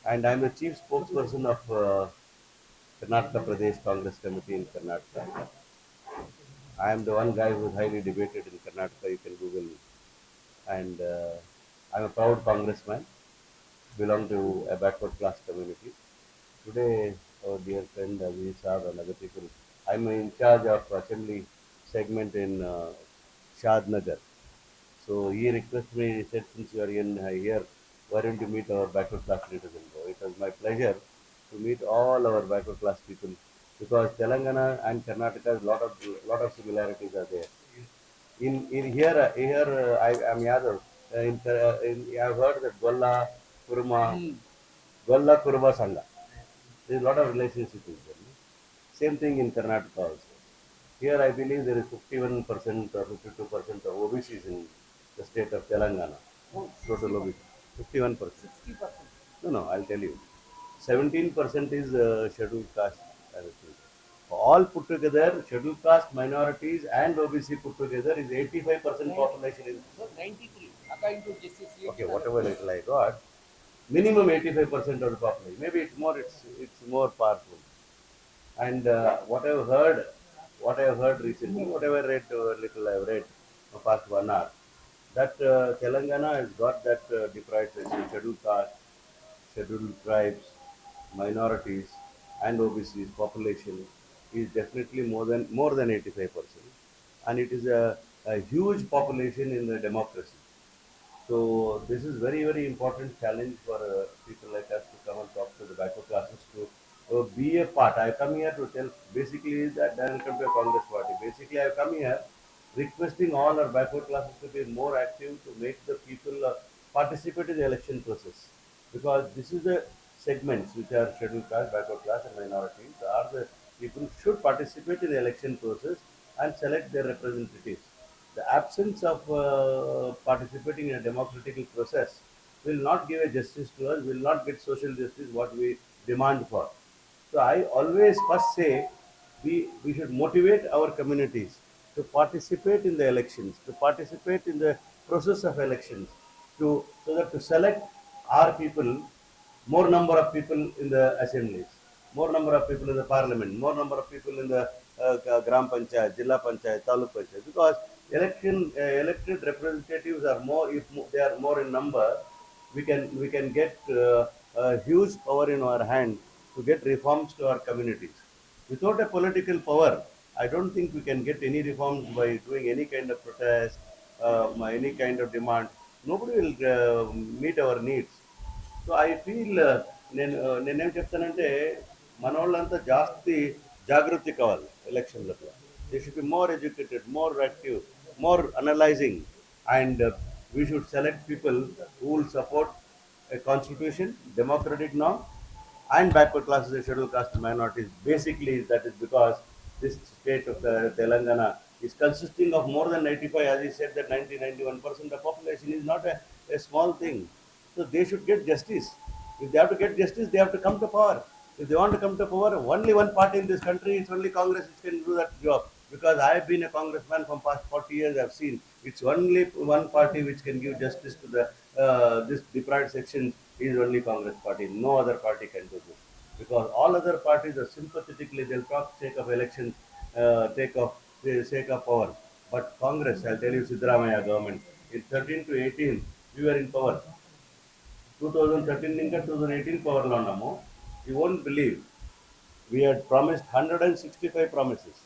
and I'm the chief spokesperson of Karnataka Pradesh Congress Committee in Karnataka. I am the one guy who is highly debated in Karnataka. You can Google, and I'm a proud congressman, belong to a backward class community. Today, our dear friend Aziz Saab and other people, I'm in charge of assembly segment in Shad Nagar. So he requested me, he said, since you are in here, why don't you meet our backward class leaders and go? It was my pleasure to meet all our backward class people because Telangana and Karnataka, lot of similarities are there. In here, I am Yadav. I've heard that Golla Kurma Sangha. There is a lot of relationship is there. No? Same thing in Karnataka also. Here I believe there is 51% or 52% of OBCs in the state of Telangana. Total OBC. 51%. No, no, I'll tell you. 17% is scheduled caste. I think. All put together, scheduled caste, minorities, and OBC put together is 85% population. Okay, whatever little I got, minimum 85% of the population. Maybe it's more powerful. And what I've heard recently, whatever read little I've read for past 1 hour, that Telangana has got that deprived section, scheduled caste, scheduled tribes, minorities, and OBCs population is definitely more than 85%, and it is a huge population in the democracy. So this is very important challenge for people like us to come and talk to the backward classes to be a part. I come here to tell basically is that I come to a Congress party. Basically, I come here requesting all our backward classes to be more active to make the people participate in the election process because this is the segments which are scheduled caste, backward class, and minorities are the people should participate in the election process and select their representatives. The absence of participating in a democratic process will not give a justice to us, will not get social justice what we demand for. So I always first say we should motivate our communities to participate in the elections, to participate in the process of elections, to so that to select our people, more number of people in the assemblies, more number of people in the parliament, more number of people in the gram panchayat, jilla panchayat, taluk panchayat, because elected representatives are more. If they are more in number, we can get a huge power in our hand to get reforms to our communities. Without a political power, I don't think we can get any reforms by doing any kind of protest, any kind of demand. Nobody will meet our needs. So I feel నేనేం చెప్తానంటే మన వాళ్ళంతా జాస్తి జాగృతి కావాలి ఎలక్షన్లకు they should be more educated more active more analysing and we should select people who will support a constitution, democratic norm, and backward classes and scheduled caste minorities. Basically, that is because this state of the Telangana is consisting of more than 95, as he said, that 90-91% of population is not a small thing. So they should get justice. If they have to get justice, they have to come to power. If they want to come to power, only one party in this country, it's only Congress which can do that job. Because I have been a congressman from past 40 years, I've seen it's only one party which can give justice to the this deprived section is only Congress party. No other party can do this. Because all other parties are sympathetically, they'll talk sake of elections, take of sake of power. But Congress, I'll tell you, Siddaramaya government, in 13 to 18, we were in power. 2013 ఇంకా 2018 పవర్లో ఉన్నాము. You won't believe we had promised 165 promises.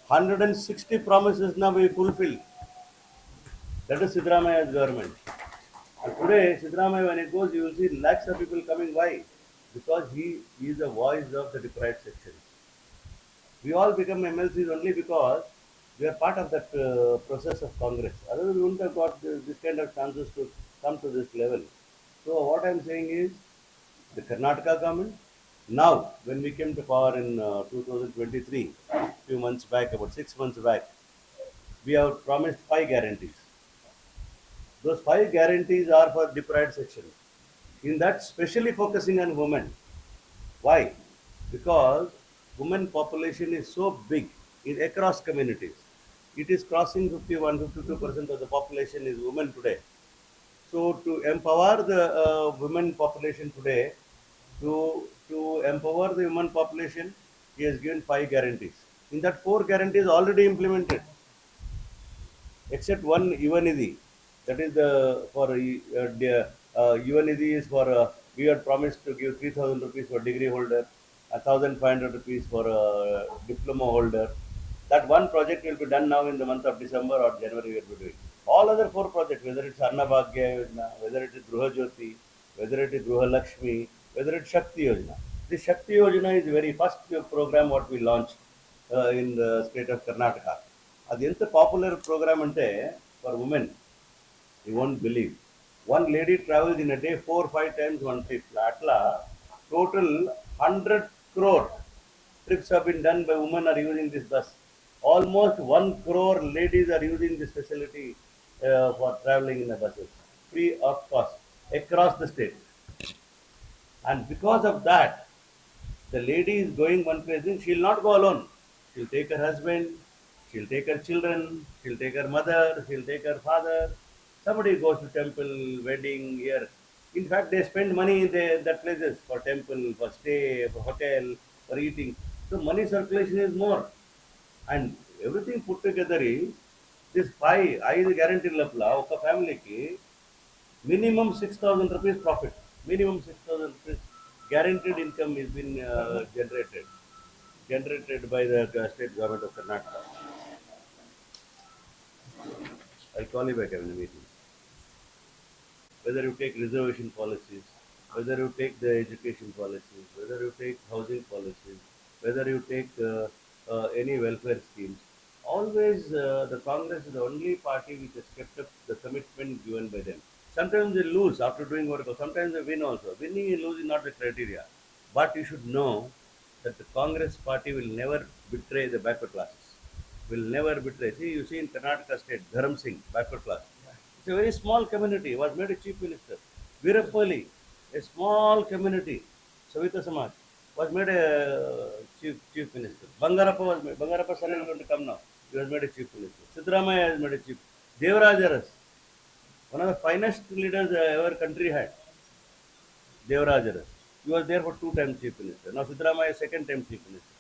160 promises now we fulfilled. That is Siddaramaya's government. And today, Siddaramaya, when it goes, you will see lakhs of people coming. Why? Because he is the voice of the deprived sections. We all become MLCs only because we are part of that process of Congress. Otherwise, we wouldn't have got this kind of chances to come to this level. So what I'm saying is, the Karnataka government, now when we came to power in 2023, few months back, about 6 months back, we have promised 5 guarantees. Those 5 guarantees are for deprived sections. In that, specially focusing on women. Why? Because women population is so big in across communities. It is crossing 51, 52% of the population is women today. So to empower the women population today, to empower the women population, he has given 5 guarantees. In that 4 guarantees already implemented, except one Yuvanidhi. That is the for Yuvanidhi is for we had promised to give 3,000 rupees for degree holder, 1,500 rupees for diploma holder. That one project will be done now in the month of December or January. We will be doing all other 4 projects, whether it's Annabhagya Yojana, whether it is Gruha Jyoti, whether it is Gruha Lakshmi, whether it's Shakti Yojana. This Shakti Yojana is the very first program what we launched in the state of Karnataka. అది ఎంత popular programme అంటే for women you won't believe one lady travels in a day 4-5 times one trip అట్లా total 100 crore trips have been done by women are using this bus. Almost 1 crore ladies are using this facility for traveling in the buses free of cost across the state. And because of that, the lady is going one place, she'll not go alone. She'll take her husband, she'll take her children, she'll take her mother, she'll take her father. Somebody goes to temple, wedding, here. In fact, they spend money in that places for temple, for stay, for hotel, for eating. So money circulation is more. And everything put together is this ఐదు గ్యారెంటీల ఒక ఫ్యామిలీకి minimum 6,000 rupees profit. Minimum 6,000 rupees guaranteed income is been generated by the state government of Karnataka. I'll call you back in a meeting. Whether you take reservation policies, whether you take the education policies, whether you take housing policies, whether you take any welfare schemes, always the Congress is the only party which has kept up the commitment given by them. Sometimes they lose after doing work, sometimes they win also. Winning and losing is not the criteria. But you should know that the Congress party will never betray the backward classes. Will never betray. See, you see in Karnataka state, Dharam Singh, backward class. It's a very small community, was made a chief minister. Virapalli, a small community, Savita Samaj, was made a chief minister. Bangarappa son is going to come now. He was made a chief minister. Siddaramaiah has made a chief. Devaraj Aras, one of the finest leaders ever country had. Devaraj Aras. He was there for 2 times chief minister. Now Siddaramaiah second time chief minister.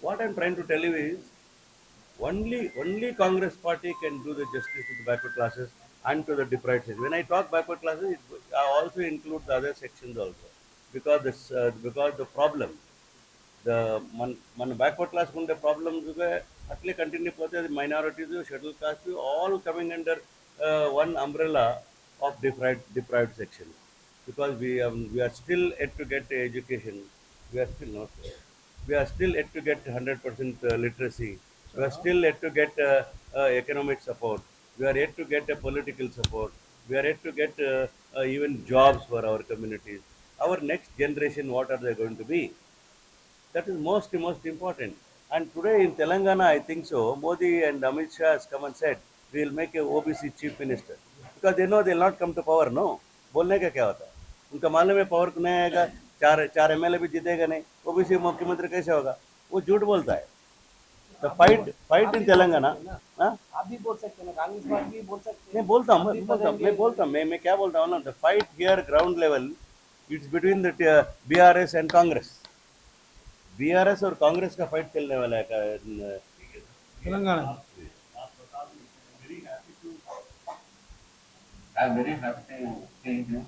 What I'm trying to tell you is only Congress party can do the justice to the backward classes and to the deprived sections. When I talk backward classes, I also include the other sections also, because the problem, the man backward class kunde problems atle continue pote the minorities, scheduled caste, all coming under one umbrella of deprived sections, because we are still yet to get education. We are still not. We are still yet to get 100% literacy. We are still yet to get economic support. We are yet to get political support. We are yet to get even jobs for our communities. Our next generation, what are they going to be? That is most important. And today in Telangana, I think so, Modi and Amit Shah has come and said, we will make a OBC chief minister. Because they know they will not come to power, no. बोलने का क्या होता है? उनका मालूम है power नहीं आएगा, चार चार एमएलए भी जीतेगा नहीं, ओबीसी मुख्यमंत्री कैसे होगा? वो झूठ बोलता है. The fight in Telangana. हाँ? आप भी बोल सकते हैं, कांग्रेस पार्टी भी बोल सकते मैं हैं. बोलता हूँ आप भी मैं क्या बोलता हूँ ना, the fight here ground level, it's between the BRS and Congress. BRS और कांग्रेस का फाइट चलने वाला है Telangana. I'm very happy to see you.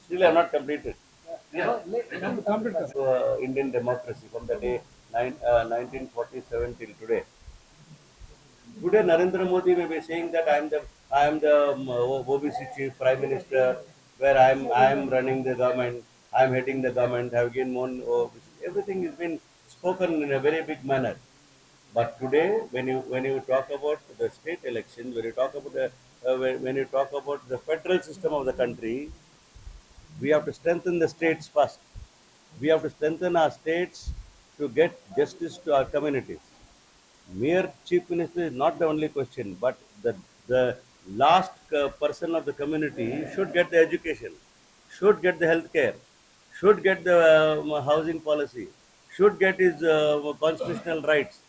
Still, I have not completed. Yeah. Indian democracy from the day 1947 till today. Today, Narendra Modi may be saying that I am the OBC chief prime minister, where I am running the government, I am heading the government, have gained more OBC. Everything has been spoken in a very big manner. But today, when you talk about the state elections, when you talk about when you talk about the federal system of the country, we have to strengthen the states first. We have to strengthen our states to get justice to our communities. Mere chief minister is not the only question, but the last person of the community should get the education, should get the health care, should get the housing policy, should get his constitutional rights.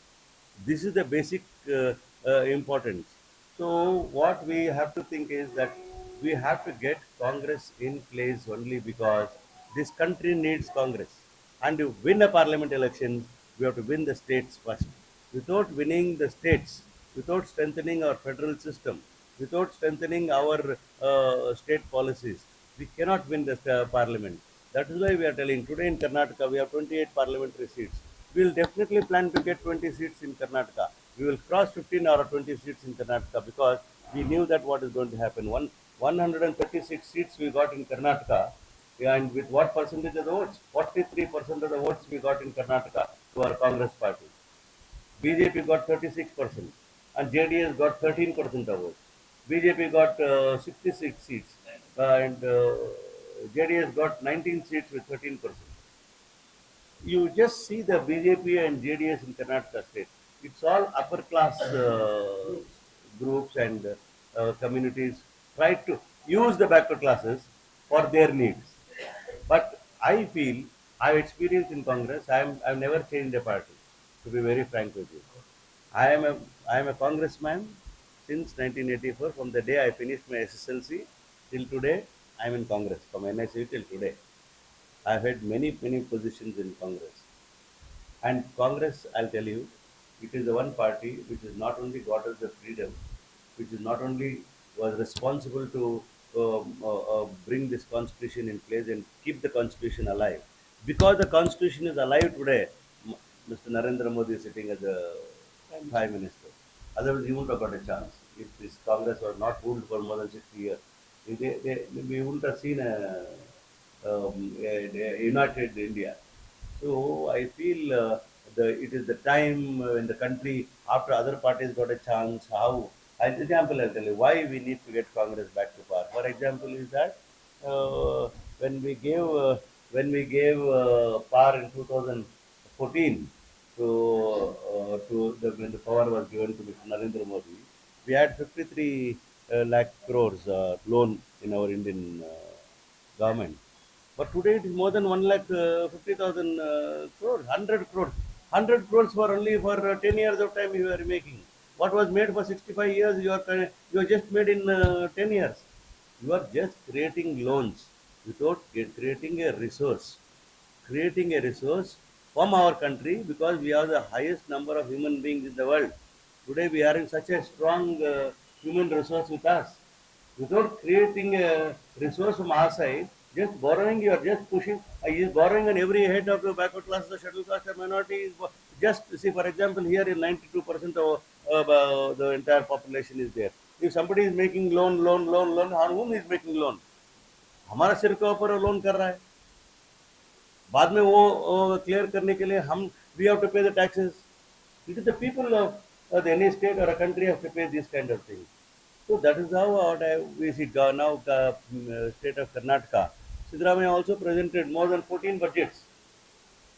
This is the basic importance. So what we have to think is that we have to get Congress in place only because this country needs Congress. And to win a parliament election, we have to win the states first. Without winning the states, without strengthening our federal system, without strengthening our state policies, we cannot win the parliament. That is why we are telling today in Karnataka we have 28 parliamentary seats. We will definitely plan to get 20 seats in Karnataka. We will cross 15 or 20 seats in Karnataka because we knew that what is going to happen. 136 seats we got in Karnataka, and with what percentage of the votes? 43% of the votes we got in Karnataka to our Congress party. BJP got 36% and JDS got 13% of votes. BJP got 66 seats and JDS got 19 seats with 13%. You just see the BJP and JDS in Karnataka state. It's all upper class groups and communities try to use the backward classes for their needs. But I feel I've experienced in Congress. I've never changed a party. To be very frank with you, I am a congressman since 1984. From the day I finished my SSLC till today, I'm in Congress from NSU till today. I've had many positions in Congress. And Congress, I'll tell you, it is the one party which has not only got us the freedom, which is not only was responsible to bring this constitution in place and keep the constitution alive. Because the constitution is alive today, Mr. Narendra Modi is sitting as the Prime Minister. Otherwise, he wouldn't have got a chance. If this Congress was not ruled for more than 60 years, we wouldn't have seen a united India. So I feel it is the time when the country, after other parties got a chance, how. As example, I'll tell you why we need to get Congress back to power. For example, is that uh, when we gave uh, power in 2014 to when the power was given to Mr. Narendra Modi, we had 53 lakh crores loan in our Indian government. But today it is more than 1 lakh 50,000 crores, 100 crores. 100 crores for only for 10 years of time you are making. What was made for 65 years, you are just made in 10 years. You are just creating loans without creating a resource. Creating a resource from our country because we are the highest number of human beings in the world. Today we are in such a strong human resource with us. Without creating a resource from our side, just borrowing, you are just pushing, is borrowing on every head of the backward class, the scheduled caste and minority. Just see, for example, here in 92% of the entire population is there. If somebody is making loan, on whom is making loan? हमारा सिर के ऊपर loan कर रहा है बाद में वो क्लियर करने के लिए हम वी हैव टू पे the taxes it is the people of any state और अ कंट्री हैव टू पे this kind of thing so that is how we see now state of Karnataka. Siddaramaiah also presented more than 14 budgets,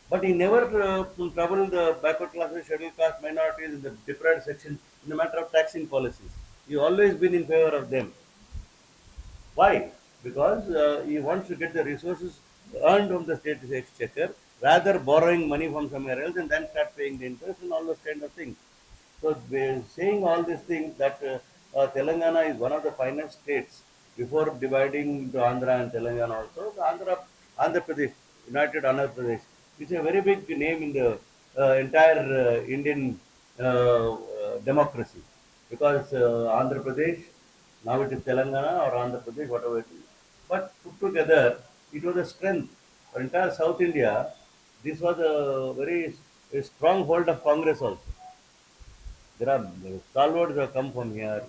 but he never troubled the backward classes, scheduled caste, minorities in the deprived section in the matter of taxing policies. He always been in favor of them. Why? Because he wants to get the resources earned from the state exchequer rather borrowing money from somewhere else and then start paying the interest and all those kind of things. So we're saying all these things that Telangana is one of the finest states before dividing into Andhra and Telangana also. The Andhra Pradesh, United Andhra Pradesh, it's a very big name in the entire Indian democracy because Andhra Pradesh, now it is Telangana or Andhra Pradesh, whatever it is. But put together, it was a strength for entire South India. This was a very stronghold of Congress also. There are stalwarts who have come from here.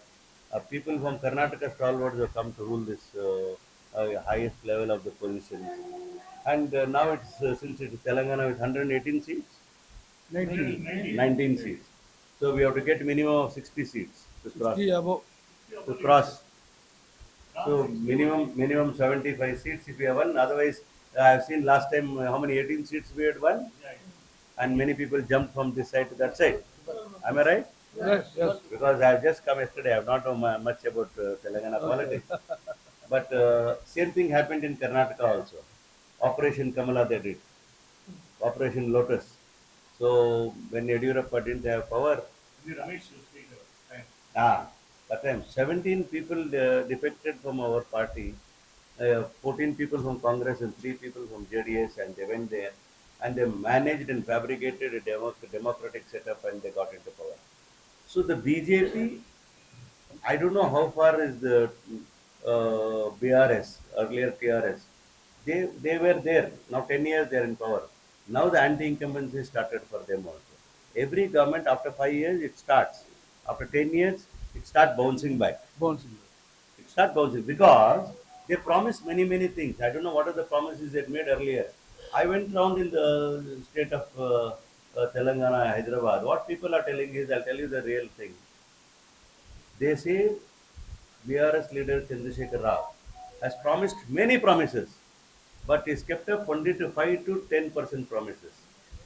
People from Karnataka stalwarts who have come to rule this highest level of the positions. And now it's since it is Telangana with 118 seats, 19. 19 seats. So we have to get minimum of 60 seats to cross. 60 above. To cross. So minimum 75 seats if we have won. Otherwise, I have seen last time how many 18 seats we had won, and many people jumped from this side to that side. Am I right? Yes, yes. Because I have just come yesterday. I have not known much about Telangana politics. But same thing happened in Karnataka also. Operation Kamala they did. Operation Lotus. So when Yadurappa didn't have power, ah, That time, 17 people defected from our party, 14 people from Congress and 3 people from JDS, and they went there and they managed and fabricated a democratic setup and they got into power. So the BJP, I don't know how far is the BRS, earlier TRS. They were there. Now 10 years they are in power. Now the anti-incumbency started for them also. Every government after 5 years it starts. After 10 years it starts bouncing back. Bouncing. It starts bouncing because they promised many things. I don't know what are the promises they made earlier. I went around in the state of Telangana, Hyderabad. What people are telling is, I'll tell you the real thing. They say BRS leader Chandrasekhar Rao has promised many promises, but he's kept up only to 5 to 10% promises.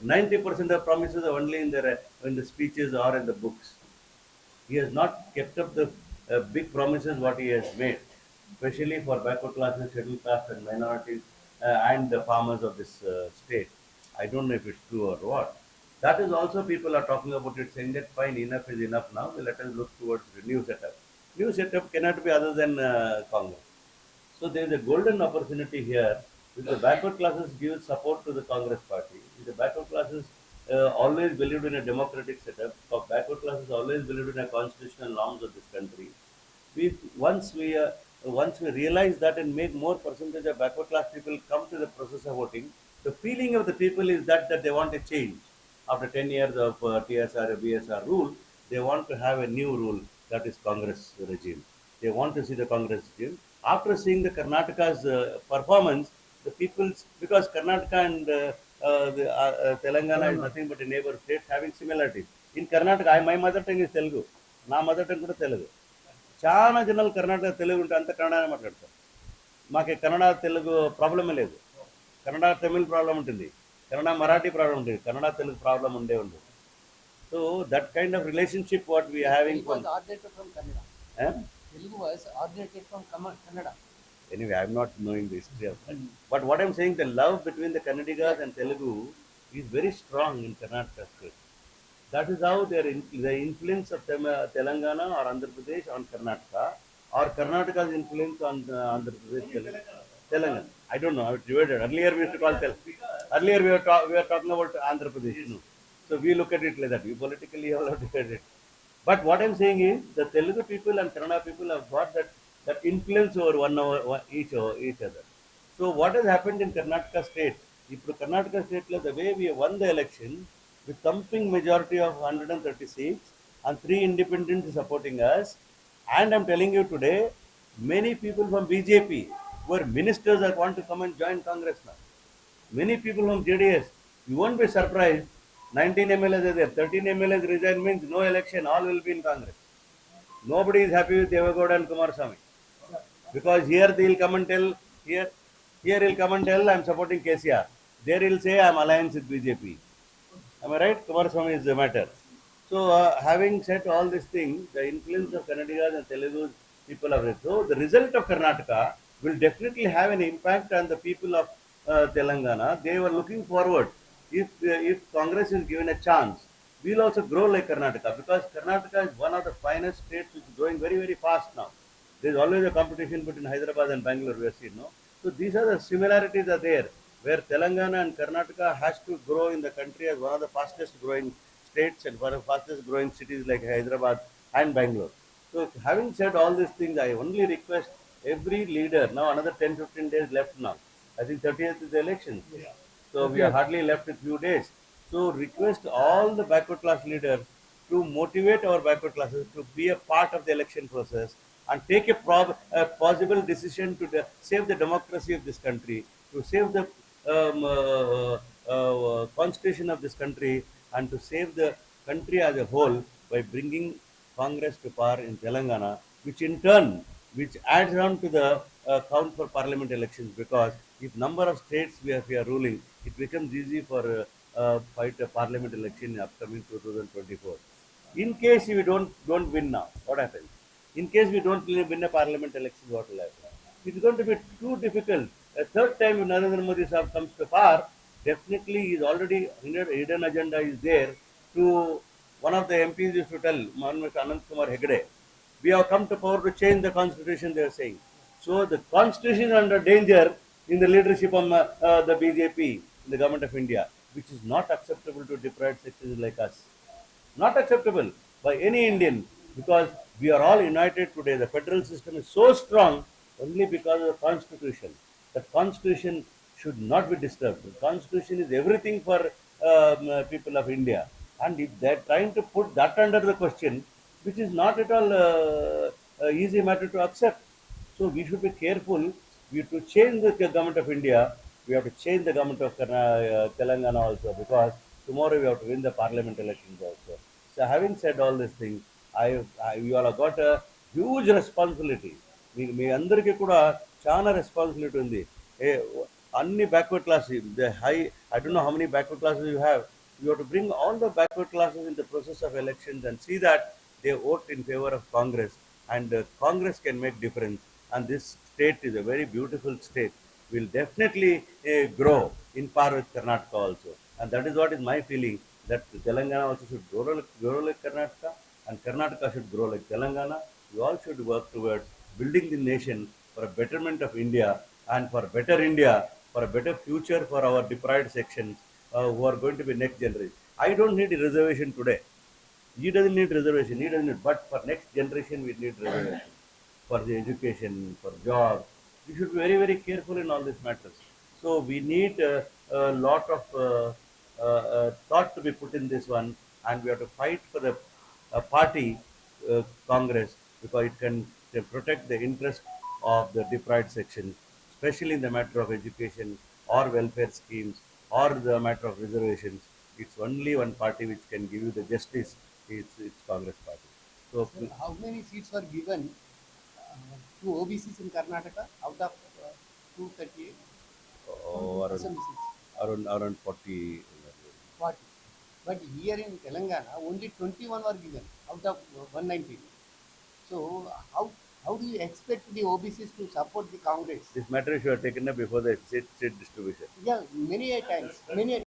90% of promises are only in the speeches or in the books. He has not kept up the big promises what he has made, especially for backward classes, scheduled castes, and minorities, and the farmers of this state. I don't know if it's true or what. That is also people are talking about it, saying that fine, enough is enough now. Let us look towards the new setup. New setup cannot be other than Congress. So there is a golden opportunity here. If the backward classes give support to the Congress party, if the backward classes always believed in a democratic setup, backward classes always believed in a constitutional norms of this country. We once we realize that and make more percentage of backward class people come to the process of voting, the feeling of the people is that they want a change. After 10 years of TSR or BSR rule, they want to have a new rule, that is Congress regime. They want to see the Congress regime. After seeing the Karnataka's performance, the people's, because Karnataka and Telangana is nothing but a neighbor states having similarities. In Karnataka, my mother tongue is Telugu. నా mother tongue కూడా తెలుగు. చాలా జనాలు కర్ణాటక తెలుగు ఉంటే అంత కన్నడనే మాట్లాడతారు. మాకు కన్నడ తెలుగు ప్రాబ్లమే లేదు. కన్నడ తమిళ్ ప్రాబ్లం ఉంటుంది, కన్నడ మరాఠీ ప్రాబ్లం ఉంటుంది, కన్నడ తెలుగు ప్రాబ్లం ఉండదు. So that kind of relationship what we having Telugu was originated from Kannada. Telugu was originated from Kannada. Anyway, I'm not knowing the history of that. But what I'm saying, the love between the Kannadigas and Telugu is very strong in Karnataka state. That is how the influence of Telangana or Andhra Pradesh on Karnataka, or Karnataka's influence on Andhra Pradesh, Telangana. I don't know. I was divided. Earlier we used to call Earlier we were talking about Andhra Pradesh. No. So we look at it like that. We politically have divided it. But what I'm saying is, the Telugu people and Kannada people have got that influence over each other. So what has happened in Karnataka state? If Karnataka state, the way we won the election with thumping majority of 136 and 3 independents supporting us, and I'm telling you today, many people from BJP who are ministers are want to come and join Congress now. Many people from JDS, you won't be surprised. 19 MLAs are there, 13 MLAs resign means no election, all will be in Congress. Nobody is happy with Devagowda and Kumaraswamy. Because here they will come and tell, here he'll come and tell I'm supporting KCR. There he'll say I'm alliance with BJP. Am I right? Kumaraswamy is the matter. So having said all these things, the influence of Kannadigas and Telugu people are so the result of Karnataka will definitely have an impact on the people of Telangana. They were looking forward. If Congress is given a chance, we'll also grow like Karnataka, because Karnataka is one of the finest states which is growing very fast now. There is always a competition between Hyderabad and Bangalore, we have seen, no? So these are the similarities are there, where Telangana and Karnataka has to grow in the country as one of the fastest growing states and one of the fastest growing cities like Hyderabad and Bangalore. So having said all these things, I only request every leader, now another 10-15 days left now. I think 30th is the election. So we are hardly left a few days. So request all the backward class leaders to motivate our backward classes to be a part of the election process and take a possible decision to save the democracy of this country, to save the constitution of this country, and to save the country as a whole by bringing Congress to power in Telangana, which adds on to the count for parliament elections, because if number of states we are ruling, it becomes easy for fight a parliament election in upcoming 2024. In case we don't win now, what happens? In case we don't win a parliament election, what will happen? It's going to be too difficult. A third time if Narendra Modi Sahab comes to power, definitely is already hidden agenda is there to one of the MPs used to tell, Mr. Anant Kumar Hegde, We have come to power to change the constitution, they are saying. So the constitution is under danger in the leadership of the BJP, the government of India, which is not acceptable to deprived sections like us. Not acceptable by any Indian, because we are all united today. The federal system is so strong only because of the constitution. The constitution should not be disturbed. The constitution is everything for people of India. And if they are trying to put that under the question, which is not at all easy matter to accept. So we should be careful. We have to change the government of India. We have to change the government of Telangana also, because tomorrow we have to win the parliament elections also. So having said all these things, you all have got a huge responsibility. మీ అందరికీ కూడా చాలా responsibility ఉంది. ఏ అన్ని backward classes, the high, I don't know how many backward classes you have. You have to bring all the backward classes in the process of elections and see that they vote in favor of Congress, and Congress can make difference. And this state is a very beautiful state. Will definitely grow in par with Karnataka also. And that is what is my feeling, that Telangana also should grow like Karnataka, and Karnataka should grow like Telangana. We all should work towards building the nation for a betterment of India, and for better India, for a better future for our deprived sections who are going to be next generation. I don't need a reservation today. He doesn't need reservation. He doesn't need, but for next generation we need reservation for the education, for jobs. We should be very, very careful in all these matters. So we need a lot of thought to be put in this one, and we have to fight for the party Congress, because it can protect the interest of the deprived sections, especially in the matter of education or welfare schemes or the matter of reservations. It's only one party which can give you the justice. It's Congress party. So Sir, how many seats were given to OBCs in Karnataka out of 238 around, assembly seats? around 40. 40. But here in Telangana, only 21 were given out of 190. So how do you expect the OBCs to support the Congress? This matter should have taken up before the state distribution. Yeah, many a times, many a